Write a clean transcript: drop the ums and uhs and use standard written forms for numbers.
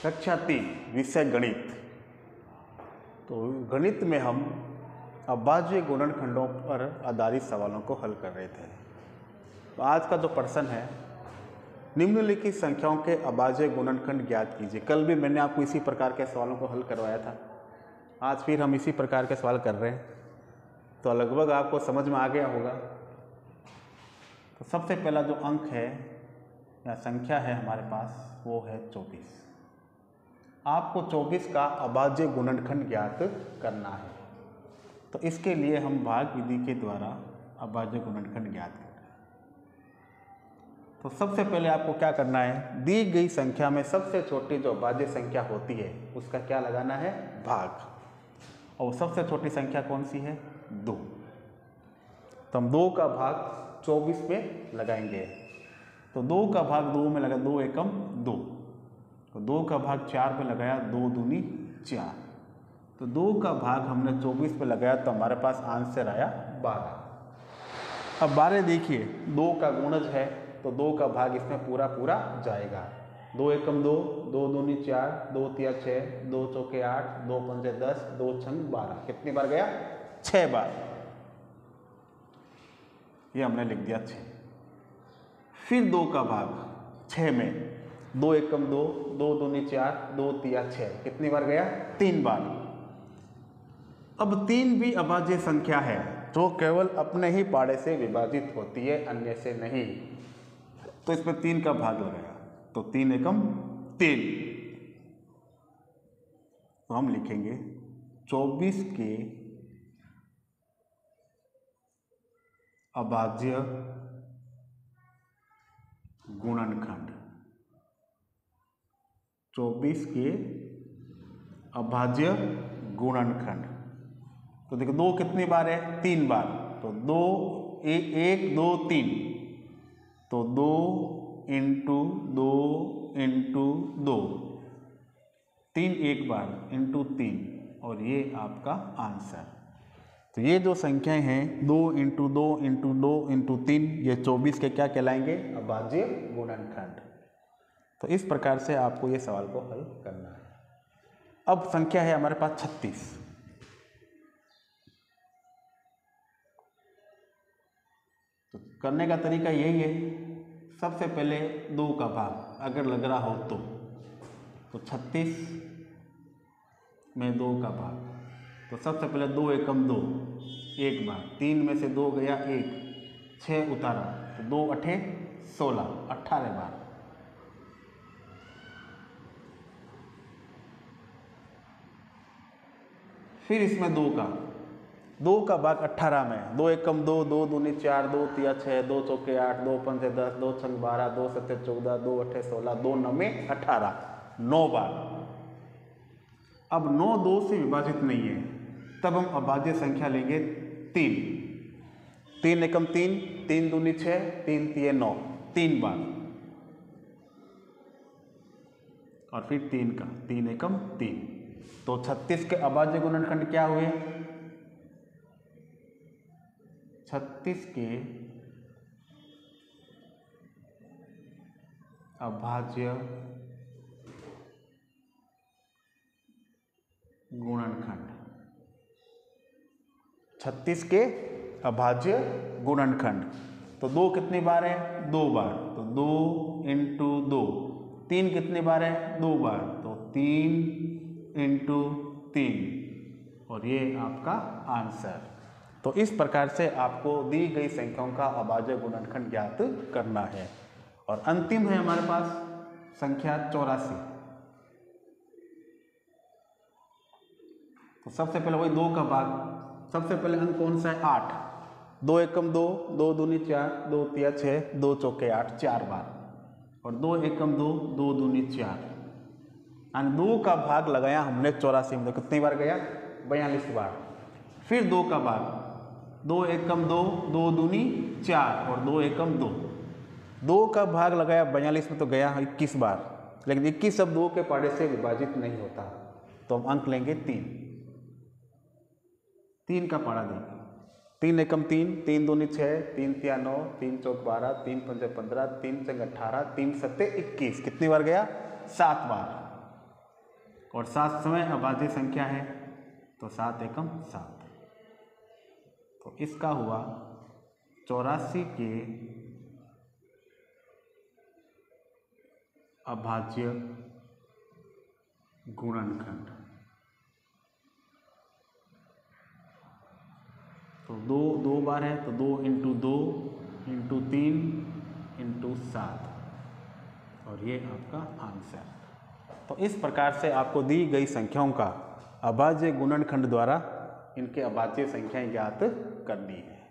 कक्षा 3 विषय गणित। तो गणित में हम अभाज्य गुणनखंडों पर आधारित सवालों को हल कर रहे थे। तो आज का जो प्रश्न है, निम्नलिखित संख्याओं के अभाज्य गुणनखंड ज्ञात कीजिए। कल भी मैंने आपको इसी प्रकार के सवालों को हल करवाया था, आज फिर हम इसी प्रकार के सवाल कर रहे हैं। तो लगभग आपको समझ में आ गया होगा। तो सबसे पहला जो अंक है या संख्या है हमारे पास, वो है 24। आपको 24 का अभाज्य गुणनखंड ज्ञात करना है। तो इसके लिए हम भाग विधि के द्वारा अभाज्य गुणनखंड ज्ञात करते हैं। तो सबसे पहले आपको क्या करना है, दी गई संख्या में सबसे छोटी जो अभाज्य संख्या होती है उसका क्या लगाना है, भाग। और सबसे छोटी संख्या कौन सी है, 2। तो हम 2 का भाग 24 में लगाएंगे। तो 2 का भाग 2 में लगा, 2 एकम 2। तो 2 का भाग 4 पे लगाया, 2 दूनी 4। तो 2 का भाग हमने 24 पे लगाया, तो हमारे पास आंसर आया 12। अब 12 देखिए 2 का गुणज है, तो 2 का भाग इसमें पूरा पूरा जाएगा। 2 एकम 2, 2 दूनी 4, 2 तिया 6, 2 चौके 8, 2 पंजे 10, 2 छंग 12। कितनी बार गया, 6 बार। ये हमने लिख दिया 6। फिर 2 का भाग 6 में, 2 एकम 2, 2 दूनी 4, 2 तिया 6। कितनी बार गया, 3 बार। अब 3 भी अभाज्य संख्या है जो केवल अपने ही पाड़े से विभाजित होती है, अन्य से नहीं। तो इसमें 3 का भाग लगाया, तो 3 एकम 3। तो हम लिखेंगे 24 के अभाज्य गुणनखंड। 24 के अभाज्य गुणनखंड। तो देखो 2 कितनी बार है, 3 बार। तो 2 1 2 3। तो 2 इंटू 2 इंटू 2, 3 एक बार इंटू 3, और ये आपका आंसर। तो ये जो संख्याएं हैं 2 इंटू 2 इंटू 2 इंटू 3, ये 24 के क्या कहलाएंगे, अभाज्य गुणनखंड। तो इस प्रकार से आपको ये सवाल को हल करना है। अब संख्या है हमारे पास 36। तो करने का तरीका यही है, सबसे पहले 2 का भाग अगर लग रहा हो तो 36 में 2 का भाग। तो सबसे पहले 2 एकम 2, 1 बार। 3 में से 2 गया 1, 6 उतारा, तो 2 अठे 16, 18 बार। फिर इसमें 2 का भाग 18 में, 2 एकम 2, 2 दूनी 4, 2 तिया 6, 2 चौके 8, 2 पंजे 10, 2 छंग 12, 2 सत्ते 14, 2 अठे 16, 2 नवे 18, 9 बार। अब 9 2 से विभाजित नहीं है, तब हम अभाज्य संख्या लेंगे 3। 3 एकम 3, 3 दूनी 6, 3 तिये 9, 3 बार। और फिर 3 का, 3 एकम 3। तो 36 के अभाज्य गुणनखंड क्या हुए, 36 के अभाज्य गुणनखंड। 36 के अभाज्य गुणनखंड। तो 2 कितनी बार है, 2 बार। तो 2 इंटू 2। 3 कितनी बार है, 2 बार। तो 3 इंटू 3, और ये आपका आंसर। तो इस प्रकार से आपको दी गई संख्याओं का अभाज्य गुणनखंड ज्ञात करना है। और अंतिम है हमारे पास संख्या 84। तो सबसे पहले वही 2 का भाग, सबसे पहले अंक कौन सा है, 8। 2 एकम 2, 2 दूनी 4, 2 तिया 6, 2 चौके 8, 4 बार। और 2 एकम 2, 2 दूनी 4। और 2 का भाग लगाया हमने 84 में, तो कितनी बार गया, 42 बार। फिर 2 का भाग, 2 एकम 2, 2 दूनी 4, और 2 एकम 2। 2 का भाग लगाया 42 में, तो गया 21 बार। लेकिन 21 अब 2 के पाड़े से विभाजित नहीं होता, तो हम अंक लेंगे 3। 3 का पाड़ा देंगे, 3 एकम 3, 3 दूनी 6, 3 तिया 9, 3 चौक 12, 3 पंजे 15, 3 चंग 18, 3 सत्ते 21। कितनी बार गया, 7 बार। और 7वें अभाज्य संख्या है, तो 7 एकम 7। तो इसका हुआ 84 के अभाज्य गुणनखंड। तो दो बार है, तो 2 × 2 × 3 × 7, और ये आपका आंसर। तो इस प्रकार से आपको दी गई संख्याओं का अभाज्य गुणनखंड द्वारा इनके अभाज्य संख्याएं ज्ञात करनी है।